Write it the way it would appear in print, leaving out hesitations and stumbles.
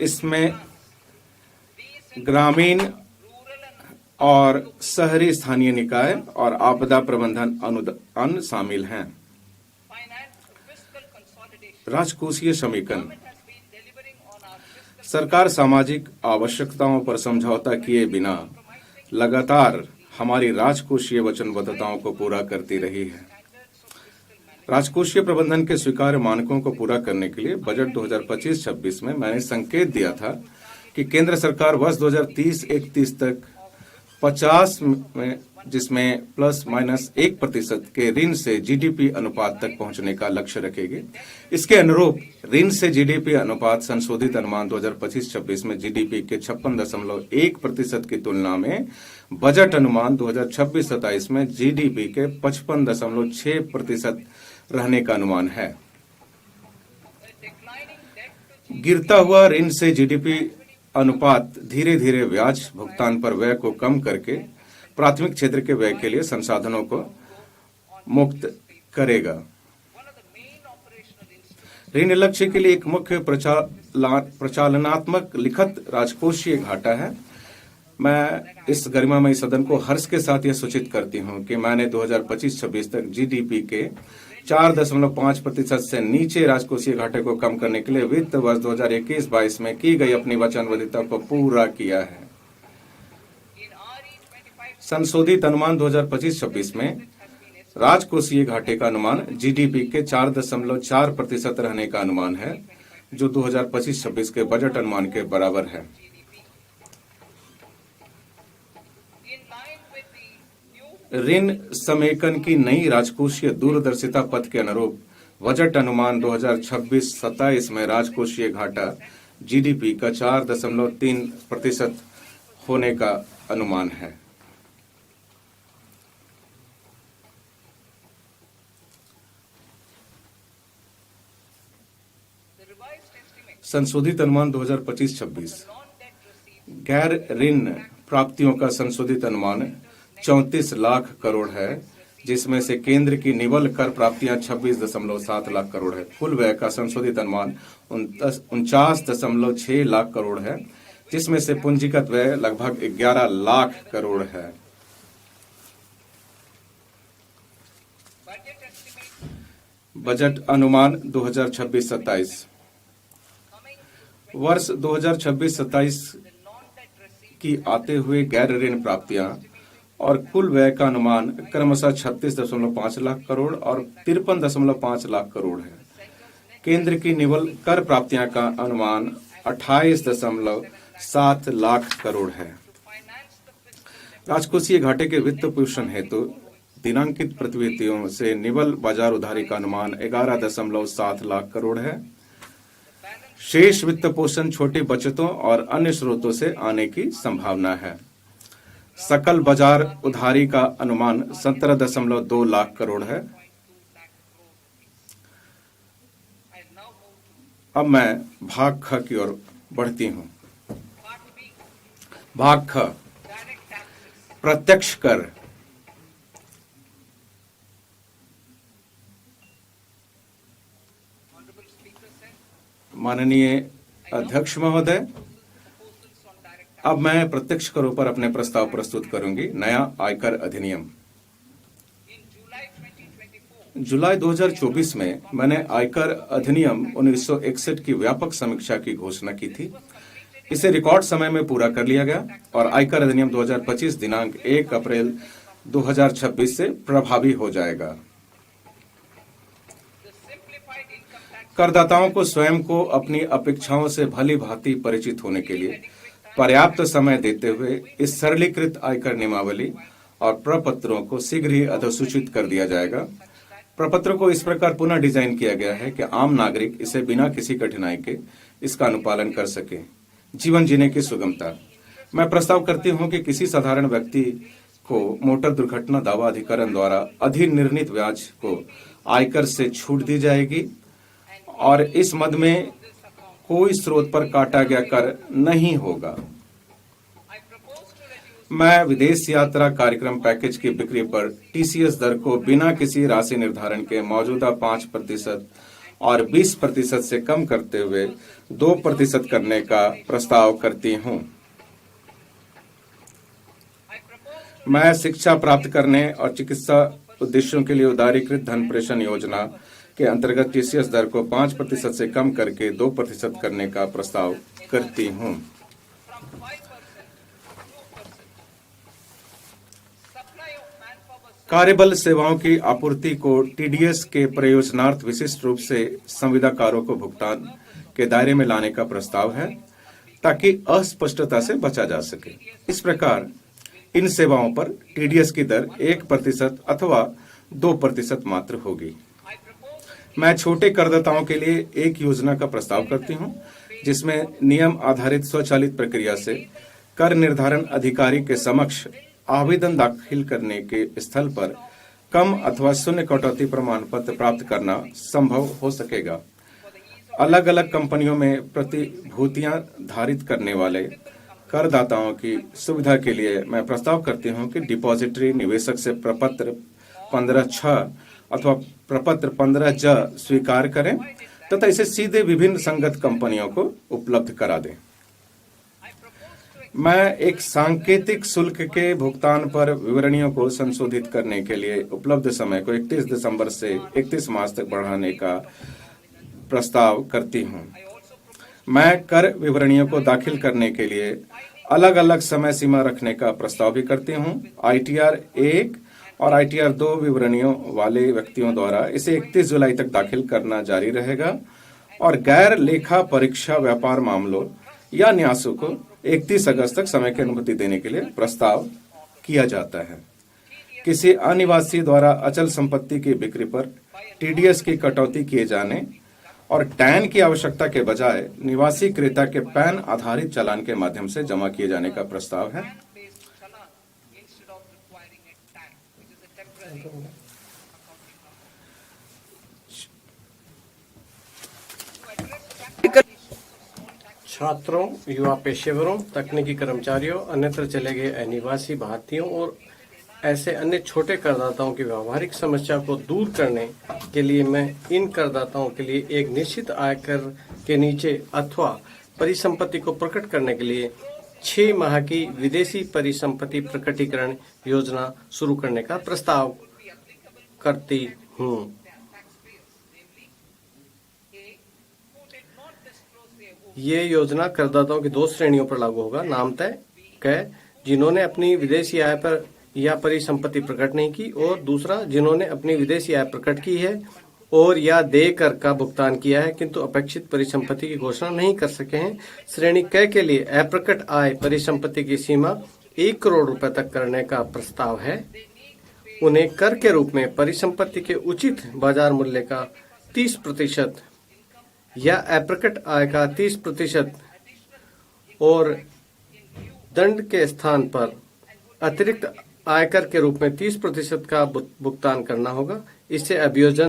इसमें ग्रामीण और शहरी स्थानीय निकाय और आपदा प्रबंधन अनुदान शामिल हैं। राजकोषीय समीकरण। सरकार सामाजिक आवश्यकताओं पर समझौता किए बिना लगातार हमारी राजकोषीय वचनबद्धताओं को पूरा करती रही है। राजकोषीय प्रबंधन के स्वीकार्य मानकों को पूरा करने के लिए बजट 2025-26 में मैंने संकेत दिया था कि केंद्र सरकार वर्ष 2030-31 तक 50 में, जिसमें ±1% के ऋण से जीडीपी अनुपात तक पहुंचने का लक्ष्य रखेगी। इसके अनुरूप ऋण से जीडीपी अनुपात संशोधित अनुमान 2025-26 में जीडीपी के 56.1% की तुलना में बजट अनुमान 2026-27 में जीडीपी के 55.6% रहने का अनुमान है। गिरता हुआ ऋण से जीडीपी अनुपात धीरे धीरे ब्याज भुगतान पर व्यय को कम करके प्राथमिक क्षेत्र के व्यय के लिए संसाधनों को मुक्त करेगा। ऋण लक्ष्य के लिए एक मुख्य प्रचालनात्मक लिखित राजकोषीय घाटा है। मैं इस गरिमामय सदन को हर्ष के साथ यह सूचित करती हूं कि मैंने 2025-26 तक जीडीपी के 4.5% से नीचे राजकोषीय घाटे को कम करने के लिए वित्त वर्ष 2021-22 में की गई अपनी वचनबद्धता को पूरा किया है। संशोधित अनुमान 2025-26 में राजकोषीय घाटे का अनुमान जीडीपी के 4.4% रहने का अनुमान है, जो 2025-26 के बजट अनुमान के बराबर है। ऋण समेकन की नई राजकोषीय दूरदर्शिता पथ के अनुरूप बजट अनुमान 2026-27 में राजकोषीय घाटा जीडीपी का 4.3% होने का अनुमान है। संशोधित अनुमान 2025-26 गैर ऋण प्राप्तियों का संशोधित अनुमान 34 लाख करोड़ है, जिसमें से केंद्र की निवल कर प्राप्तियां 26.7 लाख करोड़ है। कुल व्यय का संशोधित अनुमान 49.6 लाख करोड़ है, जिसमें से पूंजीगत व्यय लगभग 11 लाख करोड़ है। बजट अनुमान 2026-27 वर्ष 2026-27 की आते हुए गैर ऋण प्राप्तियां और कुल व्यय का अनुमान क्रमशः 36.5 लाख करोड़ और 53.5 लाख करोड़ है। केंद्र की निवल कर प्राप्तियां का अनुमान 28.7 लाख करोड़ है। राजकोषीय घाटे के वित्त पोषण हेतु दिनांकित प्रतिभूतियों से निवल बाजार उधारी का अनुमान 11.7 लाख करोड़ है। शेष वित्त पोषण छोटी बचतों और अन्य स्रोतों से आने की संभावना है। सकल बाजार उधारी का अनुमान 17.2 लाख करोड़ है। अब मैं भाग ख की ओर बढ़ती हूं। भाग ख प्रत्यक्ष कर। माननीय अध्यक्ष महोदय, अब मैं प्रत्यक्ष करों पर अपने प्रस्ताव प्रस्तुत करूंगी। नया आयकर अधिनियम। जुलाई 2024 में मैंने आयकर अधिनियम 1961 की व्यापक समीक्षा की घोषणा की थी। इसे रिकॉर्ड समय में पूरा कर लिया गया और आयकर अधिनियम 2025 दिनांक 1 अप्रैल 2026 से प्रभावी हो जाएगा। करदाताओं को स्वयं को अपनी अपेक्षाओं से भली भांति परिचित होने के लिए पर्याप्त समय देते हुए इस सरलीकृत आयकर नियमावली और प्रपत्रों को शीघ्र ही अधिसूचित कर दिया जाएगा। प्रपत्र को इस प्रकार पुनः डिजाइन किया गया है कि आम नागरिक इसे बिना किसी कठिनाई के इसका अनुपालन कर सके। जीवन जीने की सुगमता। मैं प्रस्ताव करती हूं कि किसी साधारण व्यक्ति को मोटर दुर्घटना दावा अधिकरण द्वारा अधिनिर्णीत ब्याज को आयकर से छूट दी जाएगी और इस मद में कोई स्रोत पर काटा गया कर नहीं होगा। मैं विदेश यात्रा कार्यक्रम पैकेज की बिक्री पर टीसीएस दर को बिना किसी राशि निर्धारण के मौजूदा 5% और 20% से कम करते हुए 2% करने का प्रस्ताव करती हूं। मैं शिक्षा प्राप्त करने और चिकित्सा उद्देश्यों के लिए उदारीकृत धन प्रेषण योजना के अंतर्गत टीसीएस दर को 5% से कम करके 2% करने का प्रस्ताव करती हूं। कार्यबल सेवाओं की आपूर्ति को टीडीएस के प्रयोजनार्थ विशिष्ट रूप से संविदाकारों को भुगतान के दायरे में लाने का प्रस्ताव है, ताकि अस्पष्टता से बचा जा सके। इस प्रकार इन सेवाओं पर टीडीएस की दर 1% अथवा 2% मात्र होगी। मैं छोटे करदाताओं के लिए एक योजना का प्रस्ताव करती हूं, जिसमें नियम आधारित स्वचालित प्रक्रिया से कर निर्धारण अधिकारी के समक्ष आवेदन दाखिल करने के स्थल पर कम अथवा शून्य कटौती प्रमाण पत्र प्राप्त करना संभव हो सकेगा। अलग अलग कंपनियों में प्रतिभूतियां धारित करने वाले करदाताओं की सुविधा के लिए मैं प्रस्ताव करती हूं कि डिपॉजिटरी निवेशक से प्रपत्र 15(6) अथवा प्रपत्र 15(j) स्वीकार करें तथा इसे सीधे विभिन्न संगत कंपनियों को उपलब्ध करा दें। मैं एक सांकेतिक शुल्क के भुगतान पर विवरणियों को संशोधित करने के लिए उपलब्ध समय को 31 दिसंबर से 31 मार्च तक बढ़ाने का प्रस्ताव करती हूं। मैं कर विवरणियों को दाखिल करने के लिए अलग अलग समय सीमा रखने का प्रस्ताव भी करती हूं। ITR 1 और ITR 2 विवरणियों वाले व्यक्तियों द्वारा इसे 31 जुलाई तक दाखिल करना जारी रहेगा और गैर लेखा परीक्षा व्यापार मामलों या न्यासों को 31 अगस्त तक समय की अनुमति देने के लिए प्रस्ताव किया जाता है। किसी अनिवासी द्वारा अचल संपत्ति की बिक्री पर टीडीएस की कटौती किए जाने और टैन की आवश्यकता के बजाय निवासी क्रेता के पैन आधारित चालान के माध्यम से जमा किए जाने का प्रस्ताव है। छात्रों, युवा पेशेवरों, तकनीकी कर्मचारियों, अन्यत्र चले गए अनिवासी भारतीयों और ऐसे अन्य छोटे करदाताओं की व्यावहारिक समस्या को दूर करने के लिए मैं इन करदाताओं के लिए एक निश्चित आयकर के नीचे अथवा परिसंपत्ति को प्रकट करने के लिए 6 माह की विदेशी परिसंपत्ति प्रकटीकरण योजना शुरू करने का प्रस्ताव करती हूँ। ये योजना करदाताओं की 2 श्रेणियों पर लागू होगा। नामतः क जिन्होंने अपनी विदेशी आय पर या परिसंपत्ति प्रकट नहीं की, और दूसरा जिन्होंने अपनी विदेशी आय प्रकट की है और या देय कर का भुगतान किया है किंतु अपेक्षित परिसंपत्ति की घोषणा नहीं कर सके हैं। श्रेणी क के लिए अप्रकट आय परिसंपत्ति की सीमा 1 करोड़ रुपए तक करने का प्रस्ताव है। उन्हें कर के रूप में परिसंपत्ति के उचित बाजार मूल्य का 30% या अप्रकट आय का 30% और दंड के स्थान पर अतिरिक्त आयकर के रूप में 30% का भुगतान करना होगा। इससे अभियोजन